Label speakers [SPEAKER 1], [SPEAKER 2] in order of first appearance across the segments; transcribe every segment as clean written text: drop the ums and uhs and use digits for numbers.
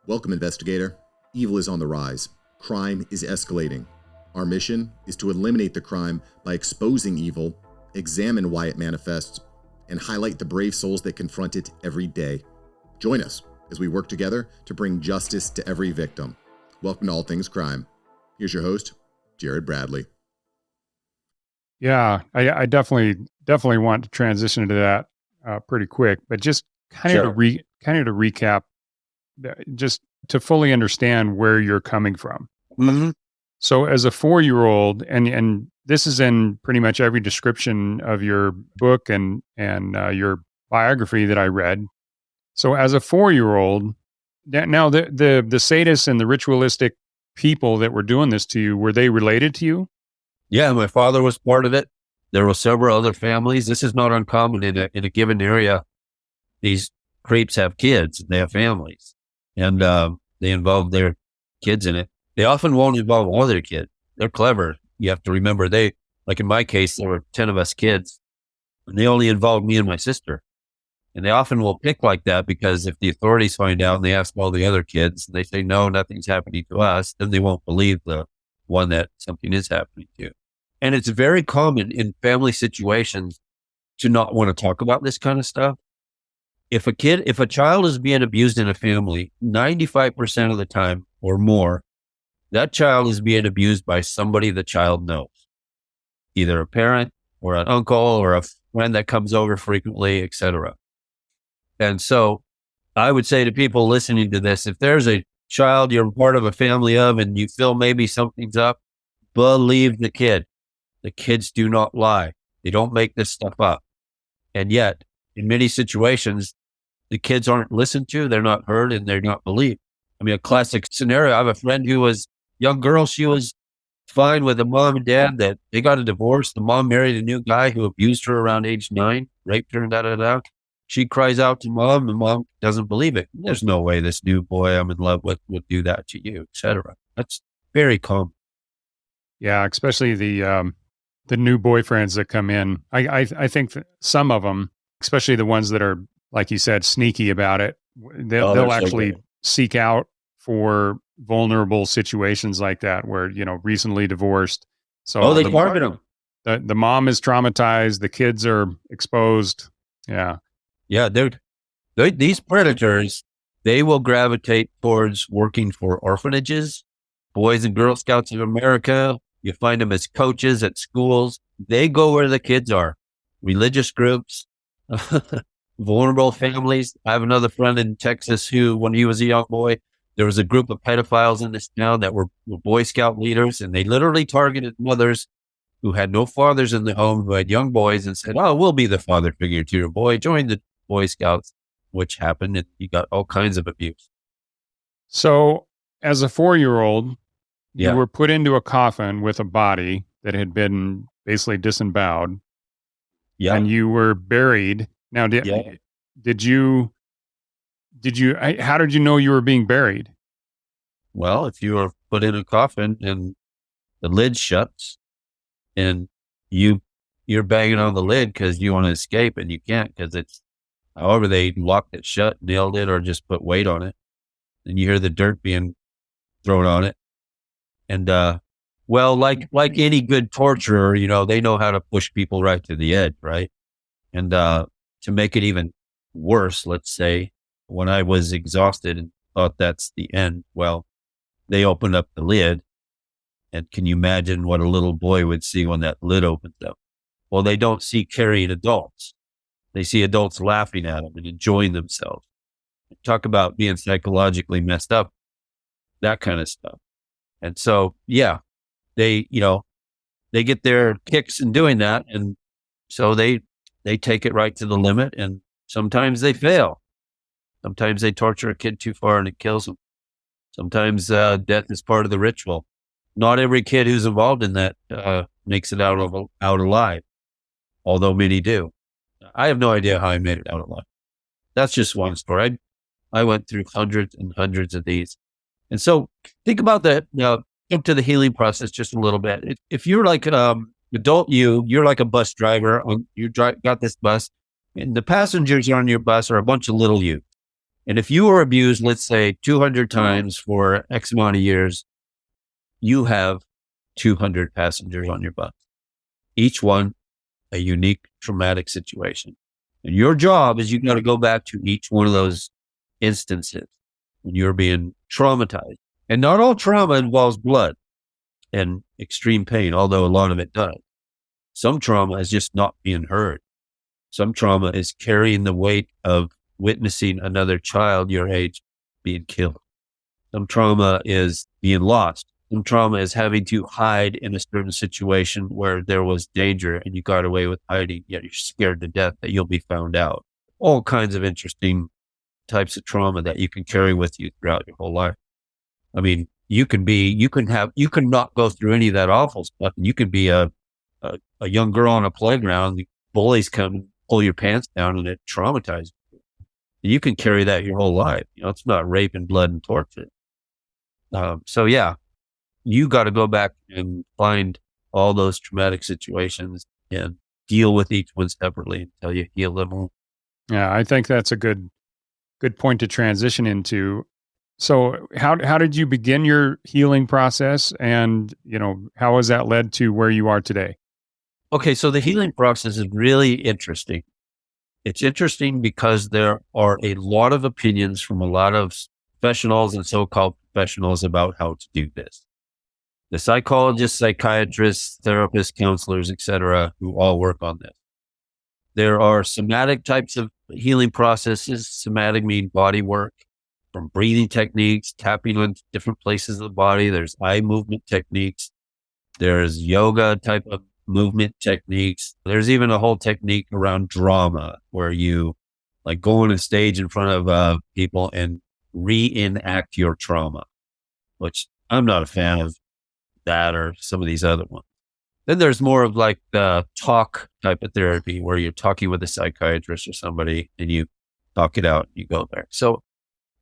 [SPEAKER 1] Welcome, investigator. Evil is on the rise. Crime is escalating. Our mission is to eliminate the crime by exposing evil, examine why it manifests, and highlight the brave souls that confront it every day. Join us as we work together to bring justice to every victim. Welcome to All Things Crime. Here's your host, Jared Bradley.
[SPEAKER 2] Yeah, I definitely want to transition to that pretty quick, but just kind of to recap, just to fully understand where you're coming from.
[SPEAKER 3] Mm-hmm.
[SPEAKER 2] So, as a 4-year-old, and this is in pretty much every description of your book and your biography that I read. So, as a 4-year-old, now the sadists and the ritualistic people that were doing this to you, were they related to you?
[SPEAKER 3] Yeah, my father was part of it. There were several other families. This is not uncommon in a given area. These creeps have kids and they have families, and they involve their kids in it. They often won't involve all their kids. They're clever. You have to remember, like in my case, there were 10 of us kids, and they only involved me and my sister. And they often will pick like that because if the authorities find out and they ask all the other kids, and they say, no, nothing's happening to us, then they won't believe the one that something is happening to. And it's very common in family situations to not want to talk about this kind of stuff. If a child is being abused in a family, 95% of the time or more, that child is being abused by somebody the child knows, either a parent or an uncle or a friend that comes over frequently, etc. And so I would say to people listening to this, if there's a child you're part of a family of and you feel maybe something's up, believe the kid. The kids do not lie. They don't make this stuff up. And yet, in many situations, the kids aren't listened to, they're not heard, and they're not believed. I mean, a classic scenario, I have a friend who was a young girl. She was fine with a mom and dad that they got a divorce. The mom married a new guy who abused her around age 9, raped her, and She cries out to mom, and mom doesn't believe it. There's no way this new boy I'm in love with would do that to you, etc. That's very common.
[SPEAKER 2] Yeah, especially the new boyfriends that come in. I think that some of them, especially the ones that are, like you said, sneaky about it, they'll actually seek out for vulnerable situations like that where, recently divorced. So
[SPEAKER 3] they target them.
[SPEAKER 2] The mom is traumatized. The kids are exposed. Yeah.
[SPEAKER 3] Yeah. These predators, they will gravitate towards working for orphanages, Boys and Girl Scouts of America. You find them as coaches at schools. They go where the kids are. Religious groups, vulnerable families. I have another friend in Texas who, when he was a young boy, there was a group of pedophiles in this town that were Boy Scout leaders, and they literally targeted mothers who had no fathers in the home, who had young boys, and said, oh, we'll be the father figure to your boy. Join the Boy Scouts, which happened, and he got all kinds of abuse.
[SPEAKER 2] So as a 4-year-old,
[SPEAKER 3] yeah,
[SPEAKER 2] you were put into a coffin with a body that had been basically disemboweled.
[SPEAKER 3] Yeah.
[SPEAKER 2] And you were buried. Now, did you, how did you know you were being buried?
[SPEAKER 3] Well, if you were put in a coffin and the lid shuts and you're banging on the lid because you want to escape and you can't, because it's, however they locked it shut, nailed it, or just put weight on it. And you hear the dirt being thrown on it. And, well, like any good torturer, they know how to push people right to the edge, right? And to make it even worse, let's say, when I was exhausted and thought that's the end, well, they opened up the lid. And can you imagine what a little boy would see when that lid opens up? Well, they don't see carrying adults. They see adults laughing at them and enjoying themselves. Talk about being psychologically messed up, that kind of stuff. And so, yeah, they get their kicks in doing that. And so they take it right to the limit, and sometimes they fail. Sometimes they torture a kid too far and it kills them. Sometimes death is part of the ritual. Not every kid who's involved in that makes it out alive, although many do. I have no idea how I made it out alive. That's just one story. I went through hundreds and hundreds of these. And so think about that. Jump to the healing process just a little bit. If you're like adult you're like a bus driver. Got this bus, and the passengers on your bus are a bunch of little you. And if you were abused, let's say 200 times for X amount of years, you have 200 passengers on your bus, each one a unique traumatic situation. And your job is you got to go back to each one of those instances when you're being traumatized. And not all trauma involves blood and extreme pain, although a lot of it does. Some trauma is just not being heard. Some trauma is carrying the weight of witnessing another child your age being killed. Some trauma is being lost. Some trauma is having to hide in a certain situation where there was danger and you got away with hiding, yet you're scared to death that you'll be found out. All kinds of interesting types of trauma that you can carry with you throughout your whole life. I mean, you can not go through any of that awful stuff. And you could be a young girl on a playground, the bullies come and pull your pants down and it traumatizes you. And you can carry that your whole life. It's not rape and blood and torture. So yeah, you got to go back and find all those traumatic situations and deal with each one separately until you heal them all.
[SPEAKER 2] Yeah, I think that's a good point to transition into. So how did you begin your healing process, and how has that led to where you are today?
[SPEAKER 3] Okay, so the healing process is really interesting. It's interesting because there are a lot of opinions from a lot of professionals and so-called professionals about how to do this. The psychologists, psychiatrists, therapists, counselors, etc., who all work on this. There are somatic types of healing processes. Somatic mean body work, from breathing techniques, tapping on different places of the body. There's eye movement techniques. There's yoga type of movement techniques. There's even a whole technique around drama where you go on a stage in front of people and reenact your trauma, which I'm not a fan of that or some of these other ones. Then there's more of the talk type of therapy where you're talking with a psychiatrist or somebody and you talk it out and you go there. So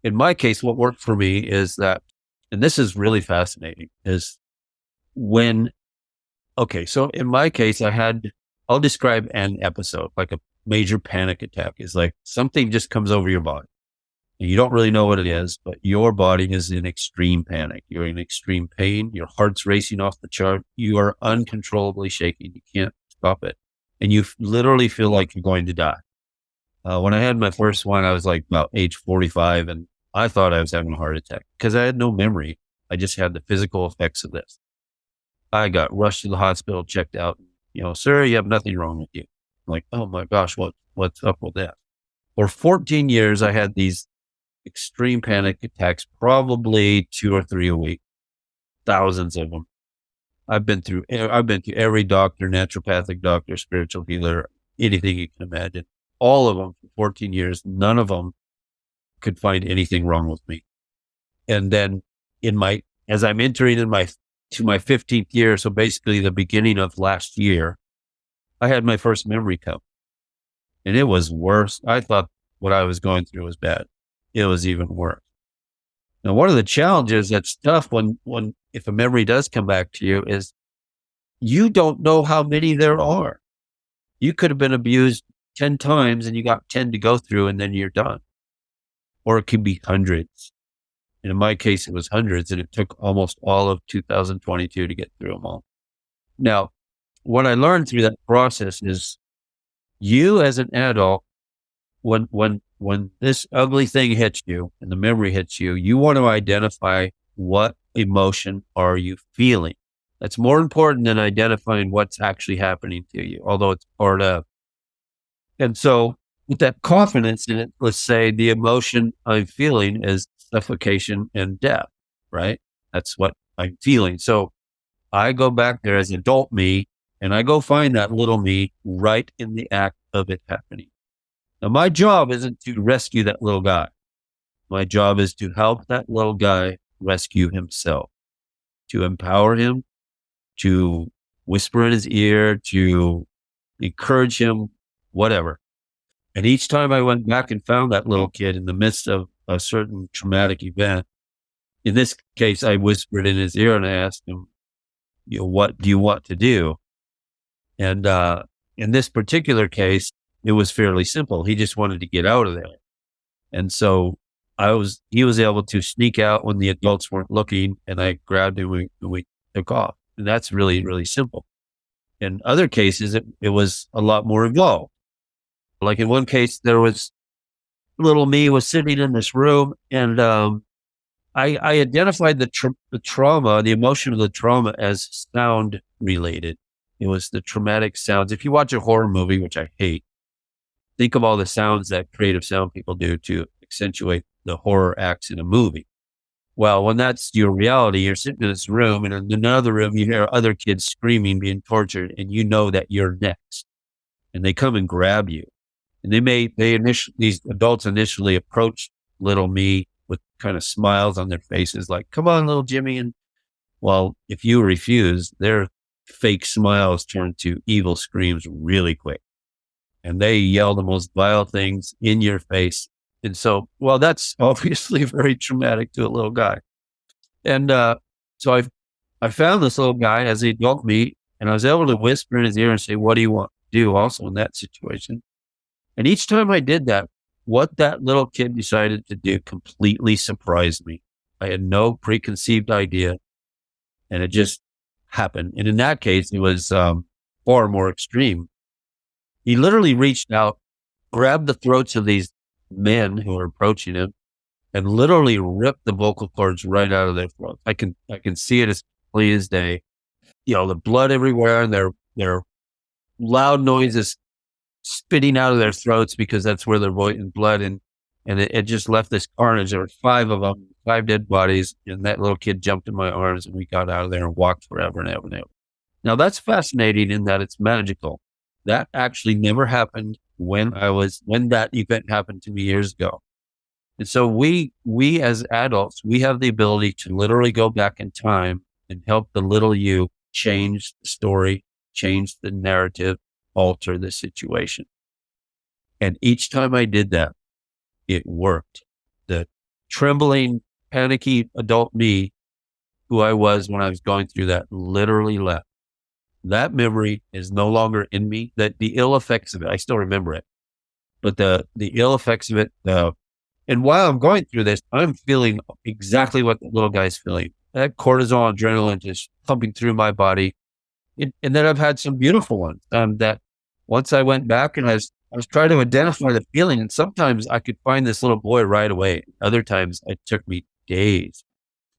[SPEAKER 3] in my case, what worked for me is that, and this is really fascinating, is so in my case, I'll describe an episode, like a major panic attack is like something just comes over your body. And you don't really know what it is, but your body is in extreme panic. You're in extreme pain. Your heart's racing off the chart. You are uncontrollably shaking. You can't stop it. And you literally feel like you're going to die. When I had my first one, I was about age 45 and I thought I was having a heart attack because I had no memory. I just had the physical effects of this. I got rushed to the hospital, checked out. Sir, you have nothing wrong with you. I'm like, oh my gosh, what's up with that? For 14 years, I had these extreme panic attacks, probably 2 or 3 a week, thousands of them. I've been to every doctor, naturopathic doctor, spiritual healer, anything you can imagine. All of them for 14 years. None of them could find anything wrong with me. And then as I'm entering to my 15th year, so basically the beginning of last year, I had my first memory come. And it was worse. I thought what I was going through was bad. It was even worse. Now, one of the challenges that's tough if a memory does come back to you is you don't know how many there are. You could have been abused 10 times and you got 10 to go through and then you're done. Or it could be hundreds. And in my case, it was hundreds and it took almost all of 2022 to get through them all. Now, what I learned through that process is you as an adult, when this ugly thing hits you and the memory hits you, you want to identify what emotion are you feeling. That's more important than identifying what's actually happening to you, although it's part of. And so with that confidence in it, let's say the emotion I'm feeling is suffocation and death, right? That's what I'm feeling. So I go back there as adult me and I go find that little me right in the act of it happening. Now, my job isn't to rescue that little guy. My job is to help that little guy rescue himself, to empower him, to whisper in his ear, to encourage him, whatever. And each time I went back and found that little kid in the midst of a certain traumatic event, in this case, I whispered in his ear and I asked him, what do you want to do? And in this particular case, it was fairly simple. He just wanted to get out of there. And so he was able to sneak out when the adults weren't looking, and I grabbed him and we took off. And that's really, really simple. In other cases, it was a lot more involved. Like in one case, there was little me was sitting in this room, and I identified the trauma, the emotion of the trauma, as sound related. It was the traumatic sounds. If you watch a horror movie, which I hate, think of all the sounds that creative sound people do to accentuate the horror acts in a movie. Well, when that's your reality, you're sitting in this room, and in another room, you hear other kids screaming, being tortured, and you know that you're next. And they come and grab you. And these adults initially approach little me with kind of smiles on their faces, like, come on, little Jimmy. And well, if you refuse, their fake smiles turn to evil screams really quick. And they yell the most vile things in your face. And so, well, that's obviously very traumatic to a little guy. And so I found this little guy as the adult me, and I was able to whisper in his ear and say, what do you want to do also in that situation? And each time I did that, what that little kid decided to do completely surprised me. I had no preconceived idea, and it just happened. And in that case, it was far more extreme. He literally reached out, grabbed the throats of these men who were approaching him, and literally ripped the vocal cords right out of their throats. I can see it as clear as day. You know, the blood everywhere, and their loud noises spitting out of their throats because that's where their voice and blood, and it just left this carnage. There were 5 of them, 5 dead bodies, and that little kid jumped in my arms, and we got out of there and walked forever and ever and ever. Now that's fascinating in that it's magical. That actually never happened when that event happened to me years ago. And so we as adults, we have the ability to literally go back in time and help the little you change the story, change the narrative, alter the situation. And each time I did that, it worked. The trembling, panicky adult me, who I was when I was going through that, literally left. That memory is no longer in me. That the ill effects of it, I still remember it, but the ill effects of it, and while I'm going through this, I'm feeling exactly what the little guy's feeling. That cortisol, adrenaline just pumping through my body. And then I've had some beautiful ones that once I went back and I was trying to identify the feeling, and sometimes I could find this little boy right away. Other times it took me days.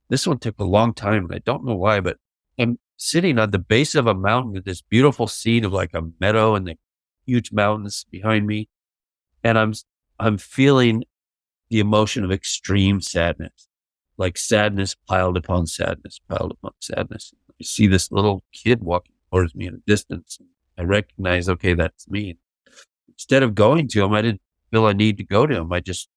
[SPEAKER 3] This one took a long time, and I don't know why, but I'm sitting on the base of a mountain with this beautiful scene of like a meadow and the huge mountains behind me. And I'm feeling the emotion of extreme sadness, like sadness piled upon sadness, piled upon sadness. I see this little kid walking towards me in a distance. I recognize, okay, that's me. Instead of going to him, I didn't feel a need to go to him. I just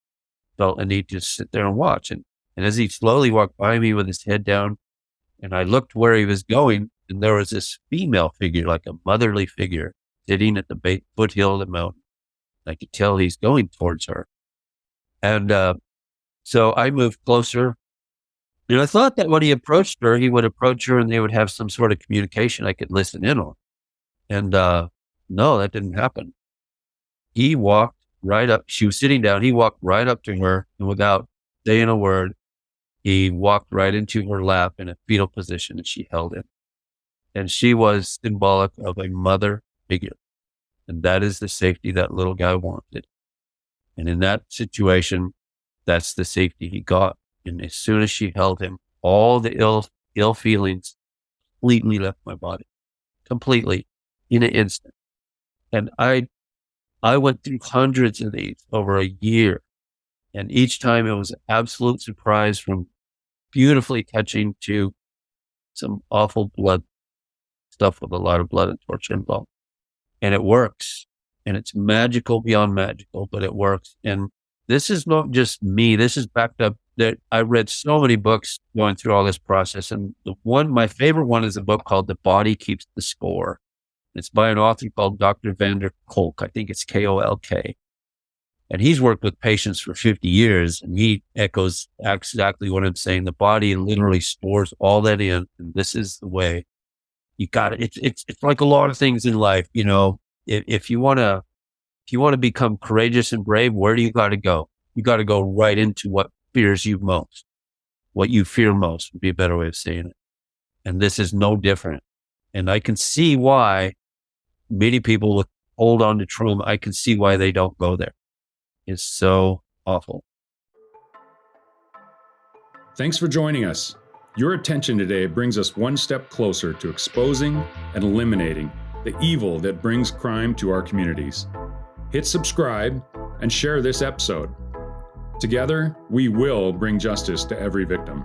[SPEAKER 3] felt a need to sit there and watch. And as he slowly walked by me with his head down, and I looked where he was going, and there was this female figure, like a motherly figure, sitting at the foothill of the mountain. I could tell he's going towards her. And so I moved closer. And I thought that when he approached her, he would approach her and they would have some sort of communication I could listen in on. And no, that didn't happen. He walked right up. She was sitting down. He walked right up to her, and without saying a word, he walked right into her lap in a fetal position, and she held him. And she was symbolic of a mother figure. And that is the safety that little guy wanted. And in that situation, that's the safety he got. And as soon as she held him, all the ill feelings completely left my body, completely, in an instant. And I went through hundreds of these over a year. And each time it was an absolute surprise, from beautifully touching to some awful blood stuff with a lot of blood and torture involved. And it works. And it's magical beyond magical, but it works. And this is not just me. This is backed up. That I read so many books going through all this process. And my favorite one is a book called The Body Keeps the Score. It's by an author called Dr. Van der Kolk. I think it's Kolk. And he's worked with patients for 50 years, and he echoes exactly what I'm saying. The body literally stores all that in, and this is the way you got it. It's like a lot of things in life, you know. If you want to become courageous and brave, where do you got to go? You got to go right into what fears you most. What you fear most would be a better way of saying it. And this is no different. And I can see why many people hold on to trauma. I can see why they don't go there. It's so awful.
[SPEAKER 2] Thanks for joining us. Your attention today brings us one step closer to exposing and eliminating the evil that brings crime to our communities. Hit subscribe and share this episode. Together, we will bring justice to every victim.